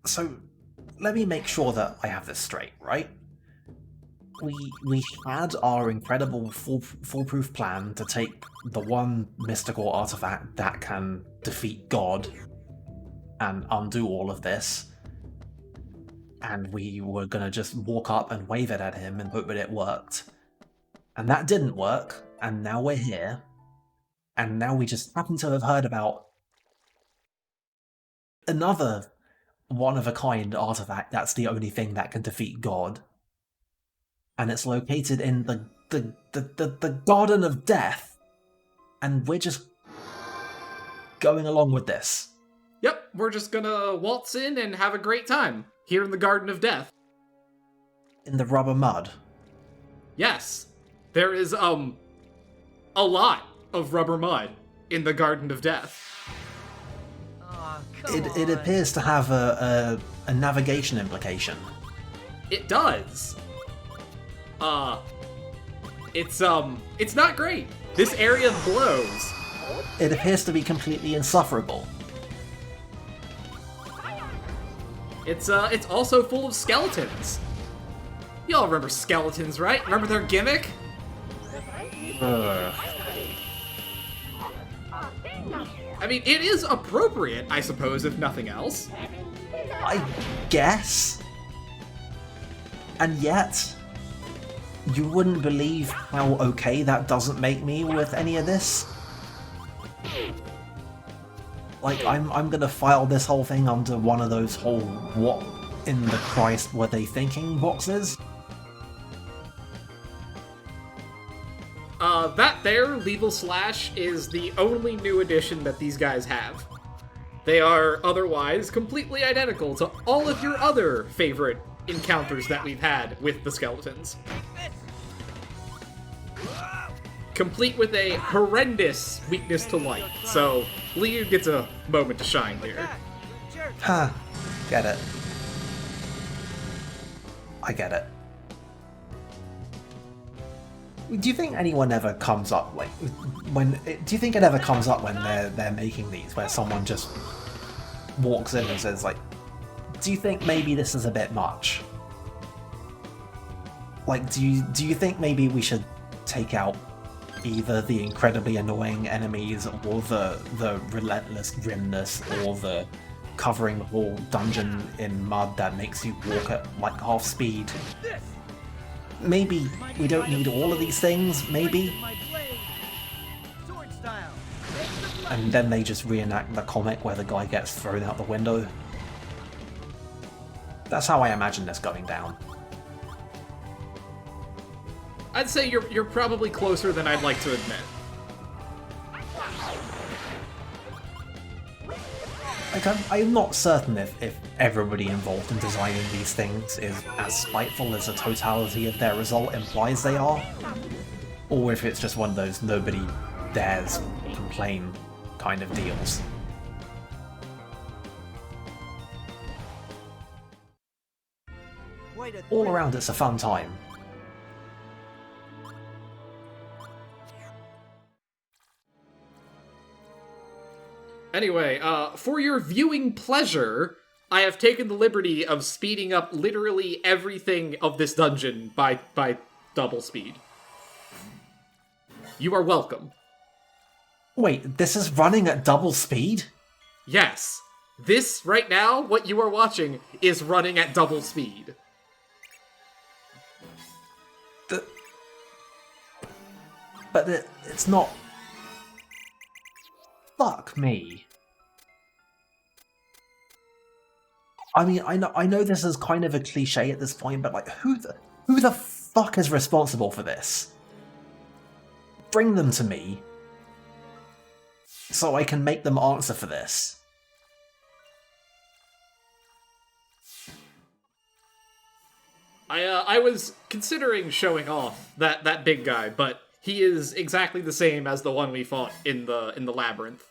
So, let me make sure that I have this straight, right? We had our incredible foolproof plan to take the one mystical artifact that can defeat God and undo all of this, and we were gonna just walk up and wave it at him and hope that it worked. And that didn't work, and now we're here, and now we just happen to have heard about another one-of-a-kind artifact that's the only thing that can defeat God. And it's located in the Garden of Death. And we're just going along with this. Yep, we're just gonna waltz in and have a great time here in the Garden of Death. In the rubber mud. Yes, there is, a lot of rubber mud in the Garden of Death. It appears to have a navigation implication. It does. It's not great. This area blows. It appears to be completely insufferable. It's also full of skeletons. Y'all remember skeletons, right? Remember their gimmick? I mean, it is appropriate, I suppose, if nothing else. I guess. And yet, you wouldn't believe how okay that doesn't make me with any of this. Like, I'm gonna file this whole thing under one of those whole what in the Christ were they thinking boxes. That there, Lethal Slash, is the only new addition that these guys have. They are otherwise completely identical to all of your other favorite encounters that we've had with the skeletons. Complete with a horrendous weakness to light, so Liu gets a moment to shine here. Huh. Get it. I get it. Do you think anyone ever comes up, like, do you think it ever comes up when they're making these, where someone just walks in and says, like, do you think maybe this is a bit much? Like, do you think maybe we should take out either the incredibly annoying enemies, or the relentless grimness, or the covering the whole dungeon in mud that makes you walk at, like, half speed? Maybe we don't need all of these things, maybe? And then they just reenact the comic where the guy gets thrown out the window. That's how I imagine this going down. I'd say you're probably closer than I'd like to admit. Like, I'm not certain if everybody involved in designing these things is as spiteful as the totality of their result implies they are, or if it's just one of those nobody dares complain kind of deals. All around, it's a fun time. Anyway, for your viewing pleasure, I have taken the liberty of speeding up literally everything of this dungeon by double speed. You are welcome. Wait, this is running at double speed? Yes. This, right now, what you are watching, is running at double speed. But it's not... Fuck me. I mean, I know this is kind of a cliche at this point, but like, who the fuck is responsible for this? Bring them to me, so I can make them answer for this. I was considering showing off that big guy, but he is exactly the same as the one we fought in the labyrinth.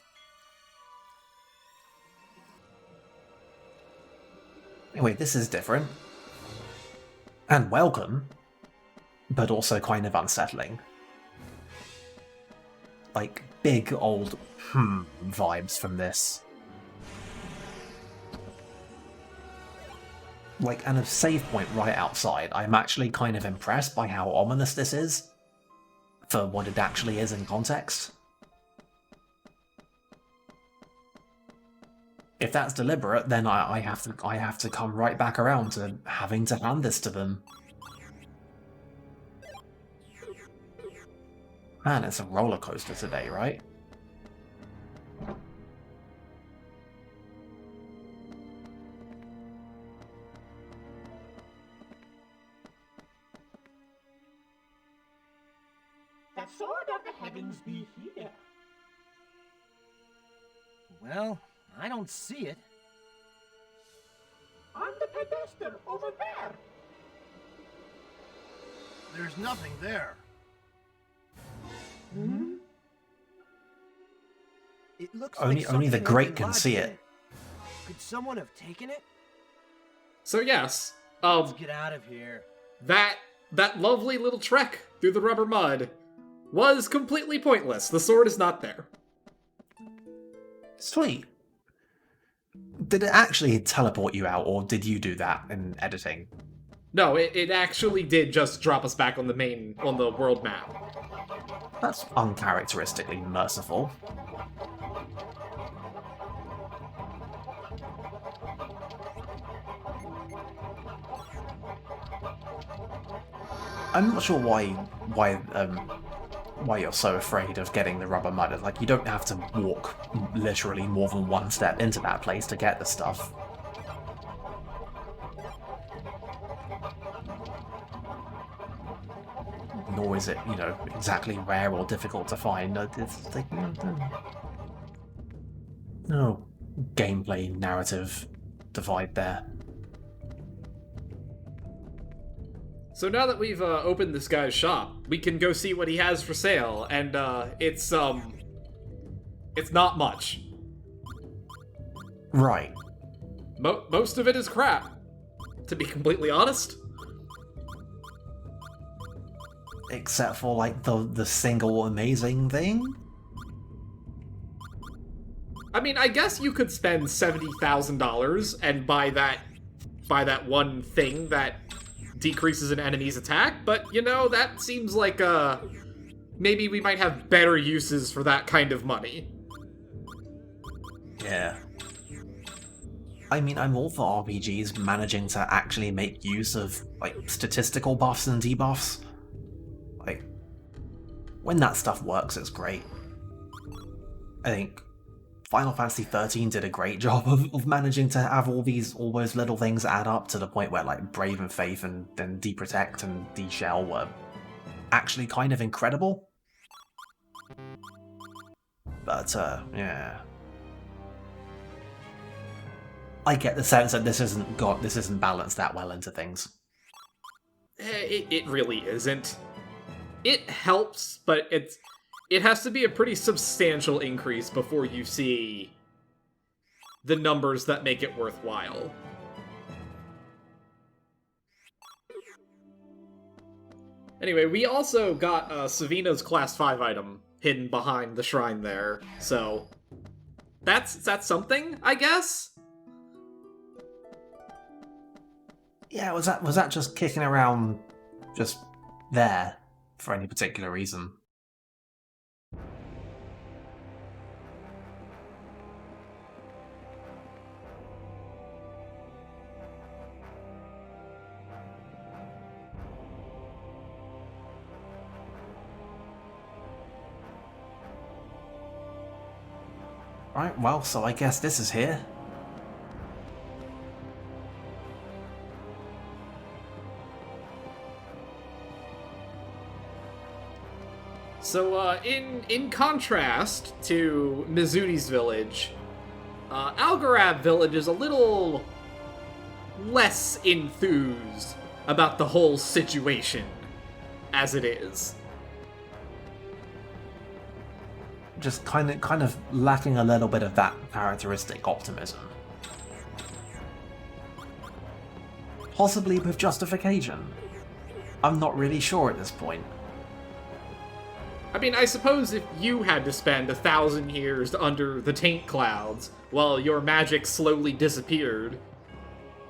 Wait, this is different. And welcome, but also kind of unsettling. Like, big old vibes from this. like, and a save point right outside. I'm actually kind of impressed by how ominous this is for what it actually is in context. If that's deliberate, then I have to come right back around to having to hand this to them. Man, it's a roller coaster today, right? The sword of the heavens be here. Well, I don't see it. On the pedestal over there. There's nothing there. Hmm? It looks Only like the something great has can been see lodged it. in Could someone have taken it? So yes, Let's get out of here. that lovely little trek through the rubber mud was completely pointless. The sword is not there. Sweet. Did it actually teleport you out, or did you do that in editing? No, it actually did just drop us back on the world map. That's uncharacteristically merciful. I'm not sure why you're so afraid of getting the rubber mud. Like, you don't have to walk literally more than one step into that place to get the stuff. Nor is it, you know, exactly rare or difficult to find. It's like, no gameplay narrative divide there. So now that we've opened this guy's shop, we can go see what he has for sale, and it's not much. Right. Most of it is crap, to be completely honest. Except for, like, the single amazing thing? I mean, I guess you could spend $70,000 and buy that one thing that decreases an enemy's attack, but, you know, that seems like, maybe we might have better uses for that kind of money. Yeah. I mean, I'm all for RPGs managing to actually make use of, like, statistical buffs and debuffs. Like, when that stuff works, it's great. I think Final Fantasy XIII did a great job of managing to have all those little things add up to the point where, like, Brave and Faith and then Deprotect and D-Shell were actually kind of incredible. But, yeah. I get the sense that this isn't balanced that well into things. It really isn't. It helps, but it has to be a pretty substantial increase before you see the numbers that make it worthwhile. Anyway, we also got Savina's Class 5 item hidden behind the shrine there, so that's something, I guess? Yeah, was that just kicking around just there for any particular reason? Right, well, so I guess this is here. So, in contrast to Mizuni's village, Algarab village is a little less enthused about the whole situation as it is. Just kind of lacking a little bit of that characteristic optimism. Possibly with justification. I'm not really sure at this point. I mean, I suppose if you had to spend 1,000 years under the taint clouds while your magic slowly disappeared,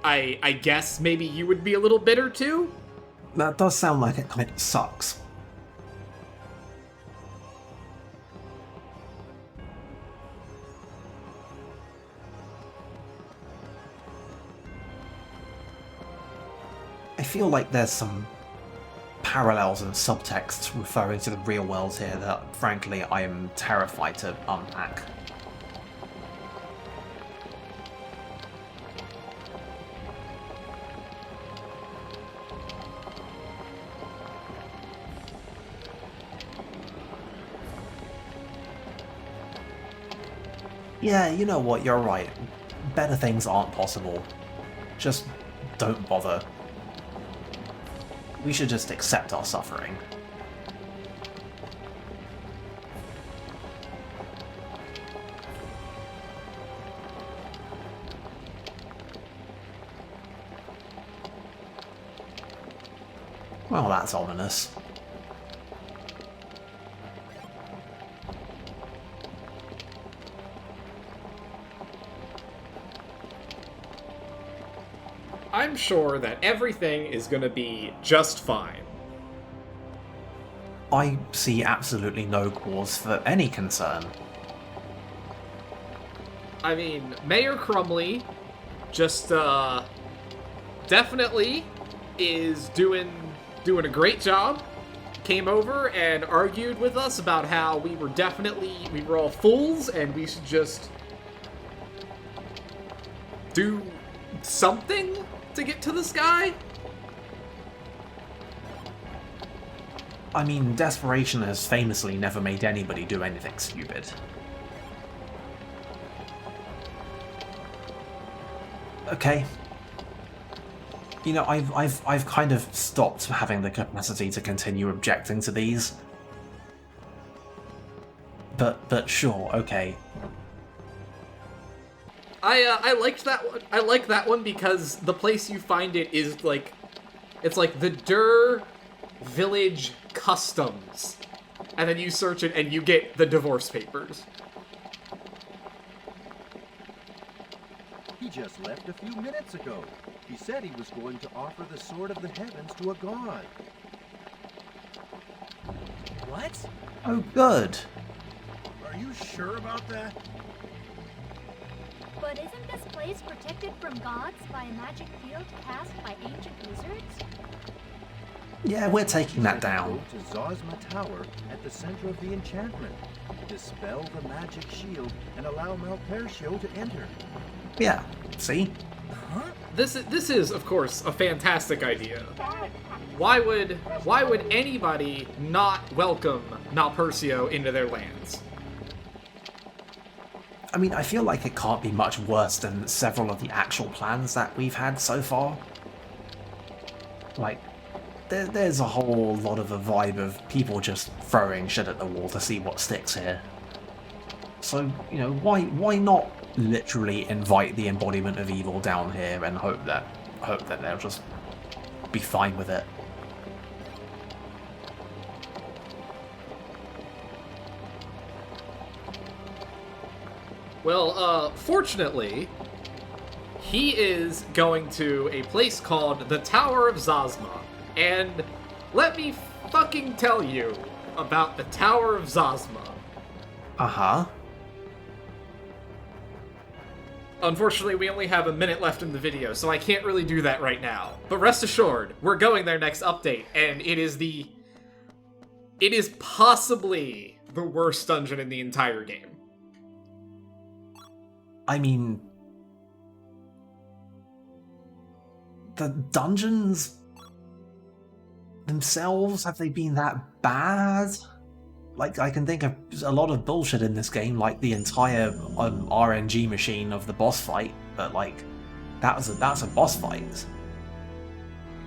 I guess maybe you would be a little bitter too? That does sound like it kind of sucks. I feel like there's some parallels and subtext referring to the real world here that, frankly, I am terrified to unpack. Yeah, you know what, you're right. Better things aren't possible. Just don't bother. We should just accept our suffering. Well, that's ominous. I'm sure that everything is gonna be just fine. I see absolutely no cause for any concern. I mean, Mayor Crumley just definitely is doing a great job. Came over and argued with us about how we were all fools and we should just do something to get to the sky. I mean, desperation has famously never made anybody do anything stupid. Okay. You know, I've kind of stopped having the capacity to continue objecting to these. But sure, okay. I liked that one. I like that one because the place you find it is like, it's like the Dur Village Customs, and then you search it and you get the divorce papers. He just left a few minutes ago. He said he was going to offer the Sword of the Heavens to a god. What? Oh, good. Are you sure about that? But isn't this place protected from gods by a magic field cast by ancient wizards? Yeah, we're taking that down. Go to Zosma Tower at the center of the enchantment. Dispel the magic shield and allow Malpercio to enter. Yeah, see? Huh? This is of course a fantastic idea. Why would anybody not welcome Malpercio into their lands? I mean, I feel like it can't be much worse than several of the actual plans that we've had so far. Like, there's a whole lot of a vibe of people just throwing shit at the wall to see what sticks here. So, you know, why not literally invite the embodiment of evil down here and hope that they'll just be fine with it? Well, fortunately, he is going to a place called the Tower of Zosma. And let me fucking tell you about the Tower of Zosma. Uh-huh. Unfortunately, we only have a minute left in the video, so I can't really do that right now. But rest assured, we're going there next update, and it is possibly the worst dungeon in the entire game. I mean, the dungeons themselves, have they been that bad? Like, I can think of a lot of bullshit in this game, like the entire RNG machine of the boss fight, but like, that's a boss fight.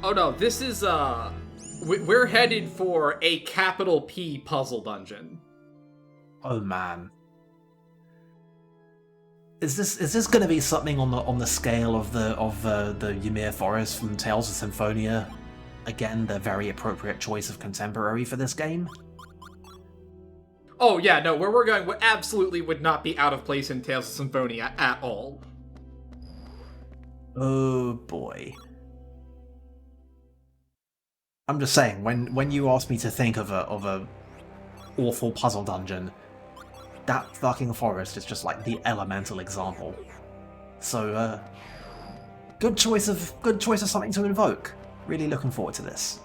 Oh no, this is, we're headed for a capital P puzzle dungeon. Oh man. Is this going to be something on the scale of the Ymir Forest from Tales of Symphonia? Again, the very appropriate choice of contemporary for this game. Oh yeah, no, where we're going absolutely would not be out of place in Tales of Symphonia at all. Oh boy. I'm just saying, when you asked me to think of a awful puzzle dungeon, that fucking forest is just like the elemental example. So, good choice of something to invoke. Really looking forward to this.